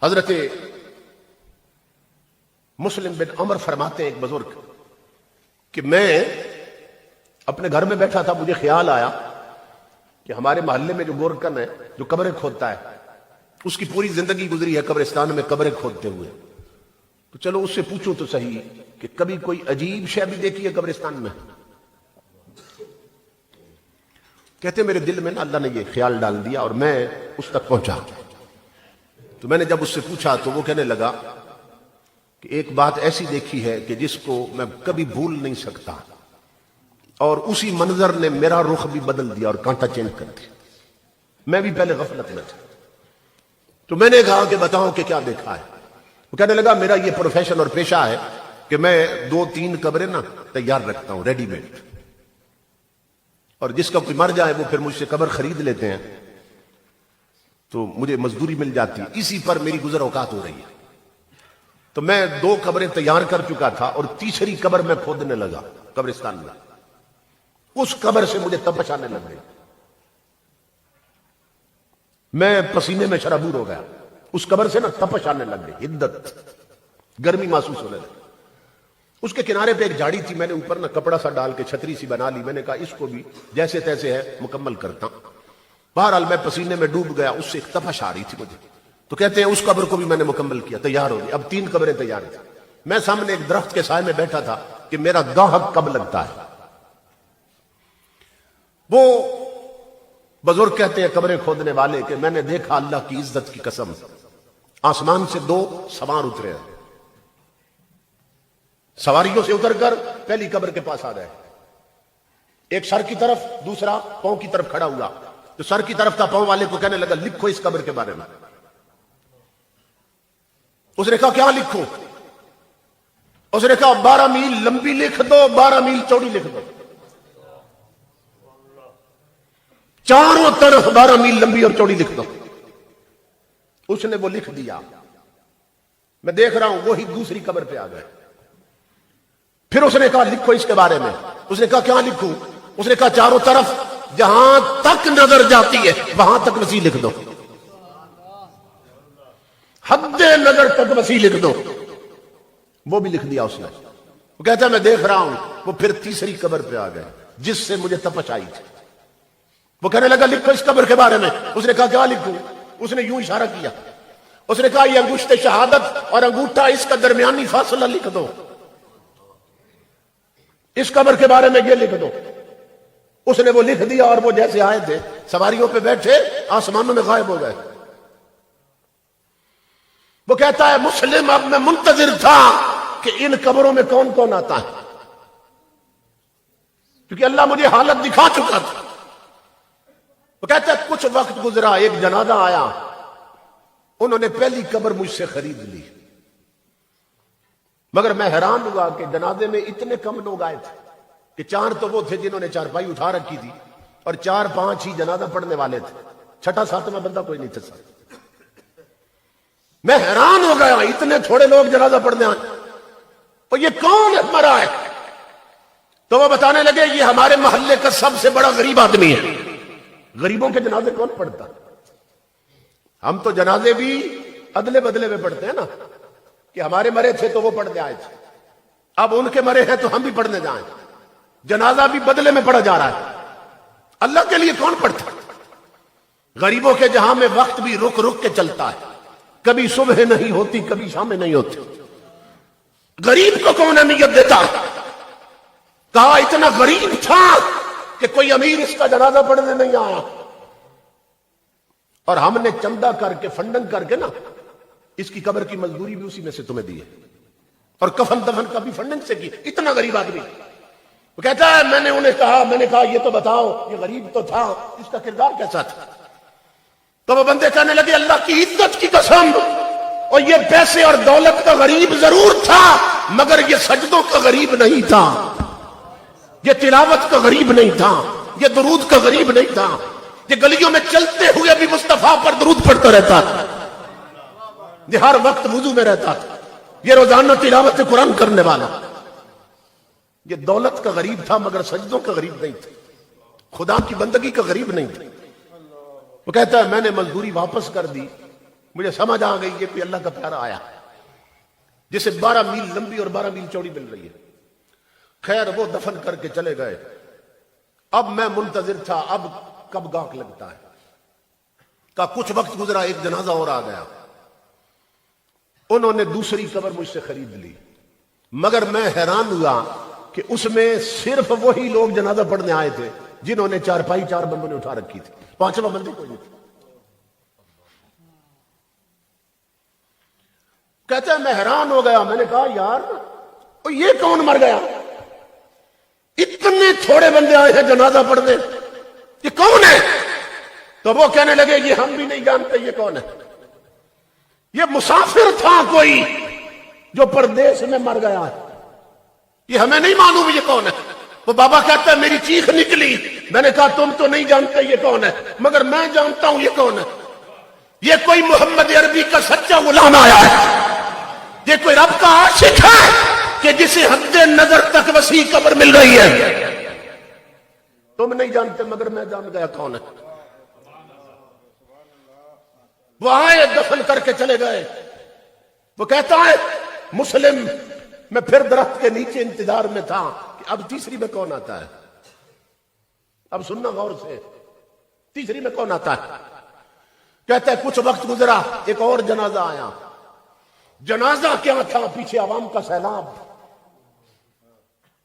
حضرت مسلم بن عمر فرماتے ہیں ایک بزرگ کہ میں اپنے گھر میں بیٹھا تھا، مجھے خیال آیا کہ ہمارے محلے میں جو گورکن ہے جو قبریں کھودتا ہے، اس کی پوری زندگی گزری ہے قبرستان میں قبریں کھودتے ہوئے، تو چلو اس سے پوچھو تو صحیح کہ کبھی کوئی عجیب شے بھی دیکھی ہے قبرستان میں؟ کہتے میرے دل میں نا اللہ نے یہ خیال ڈال دیا اور میں اس تک پہنچا۔ تو میں نے جب اس سے پوچھا تو وہ کہنے لگا کہ ایک بات ایسی دیکھی ہے کہ جس کو میں کبھی بھول نہیں سکتا، اور اسی منظر نے میرا رخ بھی بدل دیا اور کانٹا چینج کر دیا۔ میں بھی پہلے غفلت میں تھا، تو میں نے کہا کہ بتاؤ کہ کیا دیکھا ہے؟ وہ کہنے لگا میرا یہ پروفیشن اور پیشہ ہے کہ میں 2-3 قبریں نا تیار رکھتا ہوں ریڈی میڈ، اور جس کا کوئی مر جائے وہ پھر مجھ سے قبر خرید لیتے ہیں تو مجھے مزدوری مل جاتی ہے، اسی پر میری گزر اوقات ہو رہی ہے۔ تو میں 2 قبریں تیار کر چکا تھا اور تیسری قبر میں کھودنے لگا قبرستان میں، اس قبر سے مجھے تپش آنے لگ گئی، میں پسینے میں شرابور ہو گیا، اس قبر سے نا تپش آنے لگ گئی، حدت گرمی محسوس ہونے لگی۔ اس کے کنارے پہ ایک جھاڑی تھی، میں نے اوپر نا کپڑا سا ڈال کے چھتری سی بنا لی، میں نے کہا اس کو بھی جیسے تیسے ہے مکمل کرتا ہوں۔ بہرحال میں پسینے میں ڈوب گیا، اس سے ایک تپش آ رہی تھی مجھے، تو کہتے ہیں اس قبر کو بھی میں نے مکمل کیا، تیار ہو گئی، اب 3 قبریں تیار تھیں۔ میں سامنے ایک درخت کے سائے میں بیٹھا تھا کہ میرا گاہک کب لگتا ہے۔ وہ بزرگ کہتے ہیں قبریں کھودنے والے کہ میں نے دیکھا اللہ کی عزت کی قسم آسمان سے 2 سوار اترے ہیں، سواریوں سے اتر کر پہلی قبر کے پاس آ گئے، ایک سر کی طرف دوسرا پاؤں کی طرف کھڑا ہوا، تو سر کی طرف تھا پاؤں والے کو کہنے لگا لکھو اس قبر کے بارے میں۔ اس نے کہا کیا لکھوں؟ اس نے کہا 12 میل لمبی لکھ دو، 12 میل چوڑی لکھ دو، چاروں طرف 12 میل لمبی اور چوڑی لکھ دو۔ اس نے وہ لکھ دیا، میں دیکھ رہا ہوں وہی دوسری قبر پہ آ گئے۔ پھر اس نے کہا لکھو اس کے بارے میں۔ اس نے کہا کیا لکھوں؟ اس نے کہا چاروں طرف جہاں تک نظر جاتی ہے وہاں تک وسیع لکھ دو، حد نظر تک وسیع لکھ دو۔ وہ بھی لکھ دیا اس نے۔ وہ کہتا ہے میں دیکھ رہا ہوں وہ پھر تیسری قبر پہ آ گئے جس سے مجھے تپش آئی تھی۔ وہ کہنے لگا لکھو اس قبر کے بارے میں۔ اس نے کہا کیا لکھوں؟ اس نے یوں اشارہ کیا، اس نے کہا یہ انگشت شہادت اور انگوٹھا اس کا درمیانی فاصلہ لکھ دو، اس قبر کے بارے میں یہ لکھ دو۔ اس نے وہ لکھ دیا اور وہ جیسے آئے تھے سواریوں پہ بیٹھے آسمانوں میں غائب ہو گئے۔ وہ کہتا ہے مسلم اب میں منتظر تھا کہ ان قبروں میں کون کون آتا ہے، کیونکہ اللہ مجھے حالت دکھا چکا تھا۔ وہ کہتا ہے کچھ وقت گزرا، ایک جنازہ آیا، انہوں نے پہلی قبر مجھ سے خرید لی، مگر میں حیران ہوا کہ جنازے میں اتنے کم لوگ آئے تھے کہ 4 تو وہ تھے جنہوں نے چارپائی اٹھا رکھی تھی اور 4-5 ہی جنازہ پڑھنے والے تھے، 6واں-7واں بندہ کوئی نہیں تھا۔ میں حیران ہو گیا اتنے تھوڑے لوگ جنازہ پڑھنے آئے، اور یہ کون مرا ہے؟ تو وہ بتانے لگے یہ ہمارے محلے کا سب سے بڑا غریب آدمی ہے۔ غریبوں کے جنازے کون پڑھتا؟ ہم تو جنازے بھی ادلے بدلے میں پڑھتے ہیں نا، کہ ہمارے مرے تھے تو وہ پڑھنے آئے تھے، اب ان کے مرے ہیں تو ہم بھی پڑھنے جائیں، جنازہ بھی بدلے میں پڑھا جا رہا ہے۔ اللہ کے لیے کون پڑھتا؟ غریبوں کے جہاں میں وقت بھی رک رک کے چلتا ہے، کبھی صبح نہیں ہوتی کبھی شام نہیں ہوتی۔ غریب کو کون اہمیت دیتا؟ کہا اتنا غریب تھا کہ کوئی امیر اس کا جنازہ پڑھنے نہیں آیا، اور ہم نے چندہ کر کے فنڈنگ کر کے نا اس کی قبر کی مزدوری بھی اسی میں سے تمہیں دی ہے، اور کفن دفن کا بھی فنڈنگ سے کی۔ اتنا غریب آدمی۔ وہ کہتا ہے میں نے انہیں کہا، میں نے کہا یہ تو بتاؤ یہ غریب تو تھا، اس کا کردار کیسا تھا؟ تو وہ بندے کہنے لگے اللہ کی عزت کی قسم، اور یہ پیسے اور دولت کا غریب ضرور تھا مگر یہ سجدوں کا غریب نہیں تھا، یہ تلاوت کا غریب نہیں تھا، یہ درود کا غریب نہیں تھا، یہ گلیوں میں چلتے ہوئے بھی مصطفیٰ پر درود پڑھتا رہتا تھا، یہ ہر وقت وضو میں رہتا تھا، یہ روزانہ تلاوت قرآن کرنے والا، یہ دولت کا غریب تھا مگر سجدوں کا غریب نہیں تھا، خدا کی بندگی کا غریب نہیں تھا۔ وہ کہتا ہے میں نے مزدوری واپس کر دی مجھے سمجھ آ گئی کہ کوئی اللہ کا پیارا آیا جسے 12 میل لمبی اور 12 میل چوڑی مل رہی ہے. خیر وہ دفن کر کے چلے گئے. اب میں منتظر تھا اب کب گاہک لگتا ہے. کا کچھ وقت گزرا, ایک جنازہ اور آ گیا. انہوں نے دوسری قبر مجھ سے خرید لی, مگر میں حیران ہوا کہ اس میں صرف وہی لوگ جنازہ پڑھنے آئے تھے جنہوں نے چارپائی 4 بندوں نے اٹھا رکھی تھی, 5واں بندے کوئی نہیں تھا. کہتے ہیں میں حیران ہو گیا. میں نے کہا یار یہ کون مر گیا, اتنے تھوڑے بندے آئے ہیں جنازہ پڑھنے, یہ کون ہے؟ تو وہ کہنے لگے یہ ہم بھی نہیں جانتے یہ کون ہے, یہ مسافر تھا کوئی جو پردیس میں مر گیا ہے, یہ ہمیں نہیں معلوم یہ کون ہے. وہ بابا کہتا ہے میری چیخ نکلی. میں نے کہا تم تو نہیں جانتے یہ کون ہے, مگر میں جانتا ہوں یہ کون ہے. یہ کوئی محمد عربی کا سچا غلام آیا ہے, یہ کوئی رب کا عاشق ہے کہ جسے حد نظر تک وسیع قبر مل رہی ہے. تم نہیں جانتے مگر میں جان گیا کون ہے. وہ آئے دفن کر کے چلے گئے. وہ کہتا ہے مسلم میں پھر درخت کے نیچے انتظار میں تھا کہ اب تیسری میں کون آتا ہے. اب سننا غور سے, تیسری میں کون آتا ہے. کہتا ہے کچھ وقت گزرا, ایک اور جنازہ آیا. جنازہ کیا تھا, پیچھے عوام کا سیلاب.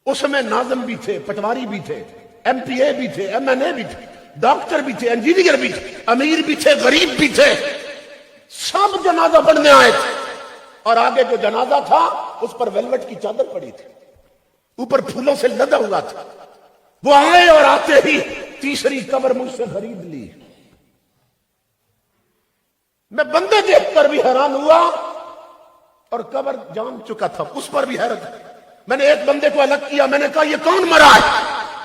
اس میں ناظم بھی تھے, پٹواری بھی تھے, ایم پی اے بھی تھے, ایم این اے بھی تھے, ڈاکٹر بھی تھے, انجینئر بھی تھے, امیر بھی تھے, غریب بھی تھے. سب جنازہ پڑھنے آئے تھے. اور آگے جو جنازہ تھا اس پر ویلوٹ کی چادر پڑی تھی, اوپر پھولوں سے لدا ہوا تھا. وہ آئے اور آتے ہی تیسری قبر مجھ سے خرید لی. میں بندے دیکھ کر بھی حیران ہوا اور قبر جان چکا تھا اس پر بھی حیرت. میں نے ایک بندے کو الگ کیا. میں نے کہا یہ کون مرا ہے,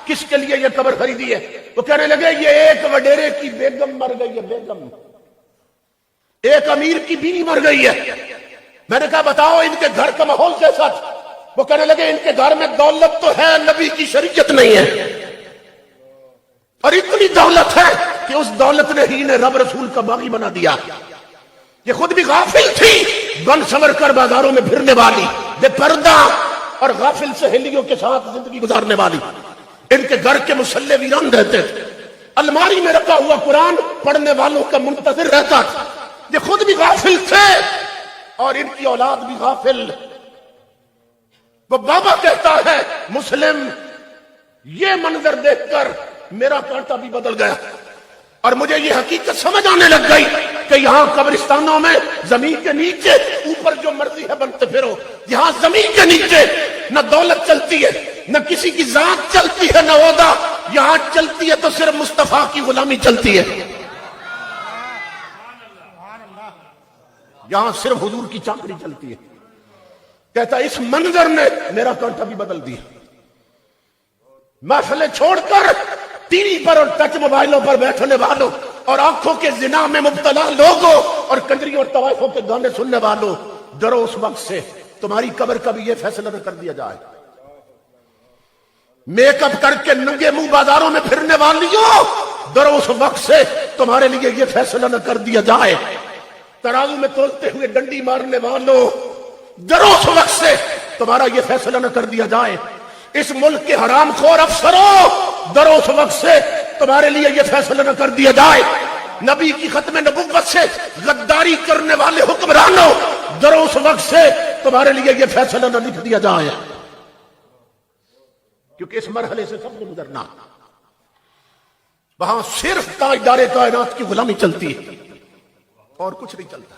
کس کے لیے یہ قبر خریدی ہے؟ وہ کہنے لگے یہ ایک وڈیرے کی بیگم مر گئی ہے, بیگم, ایک امیر کی بیوی مر گئی ہے. میں نے کہا بتاؤ ان کے گھر کا ماحول کیسا تھا؟ وہ کہنے لگے ان کے گھر میں دولت تو ہے, نبی کی شریعت نہیں ہے. اور اتنی دولت ہے کہ اس دولت نے ہی نے رب رسول کا باغی بنا دیا. یہ خود بھی غافل تھی, بن سنور کر بازاروں میں پھرنے والی, بے پردہ اور غافل سہیلیوں کے ساتھ زندگی گزارنے والی. ان کے گھر کے مصلے ویران رہتے تھے, الماری میں رکھا ہوا قرآن پڑھنے والوں کا منتظر رہتا تھا. یہ خود بھی غافل تھے اور ان کی اولاد بھی غافل. وہ بابا کہتا ہے مسلم یہ منظر دیکھ کر میرا کانٹا بھی بدل گیا اور مجھے یہ حقیقت سمجھ آنے لگ گئی کہ یہاں قبرستانوں میں زمین کے نیچے اوپر جو مرضی ہے بنتے پھرو. یہاں زمین کے نیچے نہ دولت چلتی ہے, نہ کسی کی ذات چلتی ہے, نہ عہدہ. یہاں چلتی ہے تو صرف مصطفیٰ کی غلامی چلتی ہے. یہاں صرف حضور کی چاکری چلتی ہے. کہتا اس منظر نے میرا کانٹا بھی بدل دیا. محفلیں چھوڑ کر ٹی وی پر اور ٹچ موبائلوں پر بیٹھنے والوں اور آنکھوں کے زنا میں مبتلا لوگوں اور کنجری اور طوائفوں کے گانے سننے والوں, ڈرو اس وقت سے تمہاری قبر کا بھی یہ فیصلہ نہ کر دیا جائے. میک اپ کر کے ننگے منہ بازاروں میں پھرنے والیوں, ڈرو اس وقت سے تمہارے لیے یہ فیصلہ نہ کر دیا جائے. ترازو میں تولتے ہوئے ڈنڈی مارنے والوں, ڈرو اس وقت سے تمہارا یہ فیصلہ نہ کر دیا جائے. اس ملک کے حرام خور افسروں, ڈرو اس وقت سے تمہارے لیے یہ فیصلہ نہ کر دیا جائے. نبی کی ختم نبوت سے غداری کرنے والے حکمرانوں, ڈرو اس وقت سے تمہارے لیے یہ فیصلہ نہ لکھ دیا جائے. کیونکہ اس مرحلے سے سب نے گزرنا. وہاں صرف تاجدار کائنات کی غلامی چلتی ہے اور کچھ نہیں چلتا.